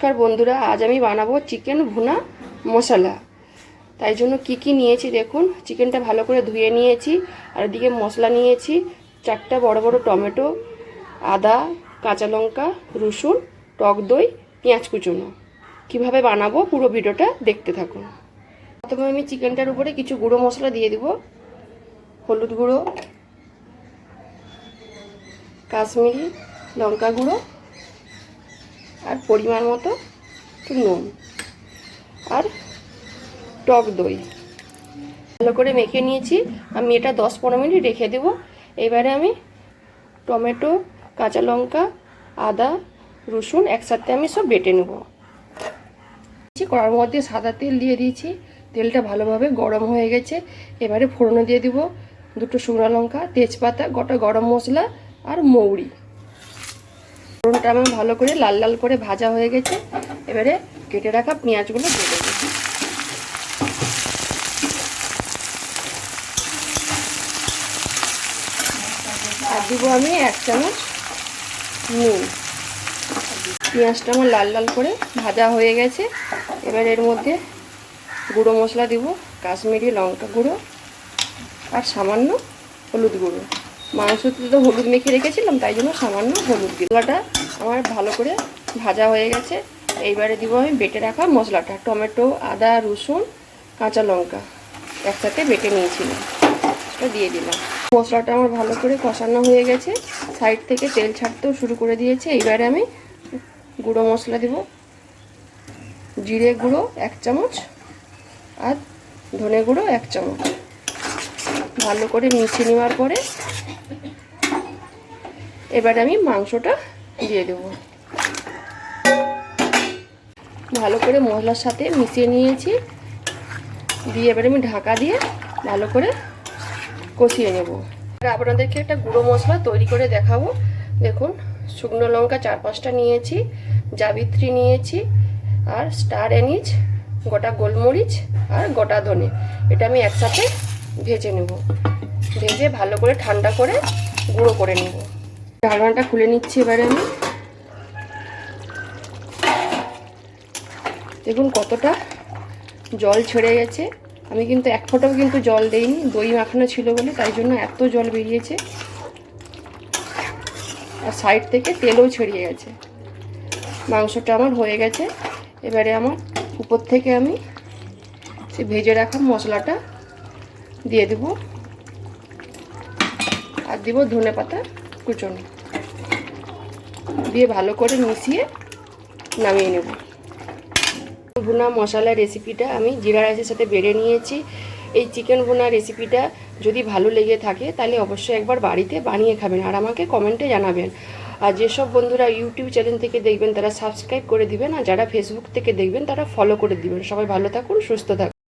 নমস্কার বন্ধুরা, আজ আমি বানাবো চিকেন ভুনা মশলা। তাই জন্য কি নিয়েছি দেখুন। চিকেনটা ভালো করে ধুয়ে নিয়েছি, আর এদিকে মশলা নিয়েছি 4টা বড় বড় টমেটো, আদা, কাঁচা লঙ্কা, রসুন, টক দই, পেঁয়াজ কুচনো। কিভাবে বানাবো পুরো ভিডিওটা দেখতে থাকুন। প্রথমে আমি চিকেনটার উপরে কিছু গুঁড়ো মশলা দিয়ে দেব। হলুদ গুঁড়ো, কাশ্মীরি লঙ্কা গুঁড়ো, আর পরিমাণ মতো একটু নুন, আর টক দই ভালো করে মেখে নিয়েছি। আমি এটা 10-15 মিনিট রেখে দেব। এবারে আমি টমেটো, কাঁচা লঙ্কা, আদা, রসুন একসাথে আমি সব বেটে নেব। কড়ার মধ্যে সাদা তেল দিয়ে দিয়েছি। তেলটা ভালোভাবে গরম হয়ে গেছে। এবারে ফোড়নে দিয়ে দিব 2টো শুকনো লঙ্কা, তেজপাতা, গোটা গরম মশলা আর মৌরি। ফোড়নটা আমার ভালো করে লাল লাল করে ভাজা হয়ে গেছে। এবারে কেটে রাখা পেঁয়াজগুলো দিয়ে দেবো। আর দিব আমি 1 চামচ নুন। পেঁয়াজটা আমার লাল লাল করে ভাজা হয়ে গেছে। এবার এর মধ্যে গুঁড়ো মশলা দিব, কাশ্মীরি লঙ্কা গুঁড়ো আর সামান্য হলুদ গুঁড়ো। মাংসতে তো হলুদ মেখে রেখেছিলাম, তাই জন্য সামান্য হলুদ দিই। মশলাটা আমার ভালো করে ভাজা হয়ে গেছে। এইবারে দিব আমি বেটে রাখা মশলাটা, টমেটো, আদা, রসুন, কাঁচা লঙ্কা একসাথে বেটে নিয়েছিলাম, সেটা দিয়ে দিলাম। মশলাটা আমার ভালো করে কষানো হয়ে গেছে, সাইড থেকে তেল ছাড়তেও শুরু করে দিয়েছে। এইবারে আমি গুঁড়ো মশলা দেব, জিরে গুঁড়ো 1 চামচ আর ধনে গুঁড়ো 1 চামচ। ভালো করে মিশিয়ে নেওয়ার পরে এবারে আমি মাংসটা দিয়ে দেব। ভালো করে মশলার সাথে মিশিয়ে নিয়েছি, দিয়ে এবারে আমি ঢাকা দিয়ে ভালো করে কষিয়ে নেব। আপনাদেরকে একটা গুঁড়ো মশলা তৈরি করে দেখাবো। দেখুন, শুকনো লঙ্কা 4-5টা নিয়েছি, জাবিত্রী নিয়েছি, আর স্টার এনিজ, গোটা গোলমরিচ আর গোটা ধনে। এটা আমি একসাথে ভেজে নেব। ভেজে ভালো করে ঠান্ডা করে গুঁড়ো করে নেব। ঢাকনাটা খুলে নিচ্ছি এবারে আমি। দেখুন কতটা জল ছেড়ে গেছে। আমি কিন্তু 1 ফোঁটাও কিন্তু জল দেইনি, দই মাখানো ছিল বলে, তাই জন্য এত জল বেরিয়েছে। আর সাইড থেকে তেলও ছড়িয়ে গেছে। মাংসটা আমার হয়ে গেছে। এবারে আমার উপর থেকে আমি সে ভেজে রাখা মশলাটা দিয়ে দেব, আর দিব ধনে পাতা কুচনো, দিয়ে ভালো করে মিশিয়ে নামিয়ে নেব। ভুনা মশলা রেসিপিটা আমি জিরা রাইসের সাথে বেড়ে নিয়েছি। এই চিকেন ভুনা রেসিপিটা যদি ভালো লেগে থাকে তাহলে অবশ্যই একবার বাড়িতে বানিয়ে খাবেন, আর আমাকে কমেন্টে জানাবেন। আর যেসব বন্ধুরা ইউটিউব চ্যানেল থেকে দেখবেন তারা সাবস্ক্রাইব করে দিবেন, আর যারা ফেসবুক থেকে দেখবেন তারা ফলো করে দিবেন। সবাই ভালো থাকুন, সুস্থ থাকুন।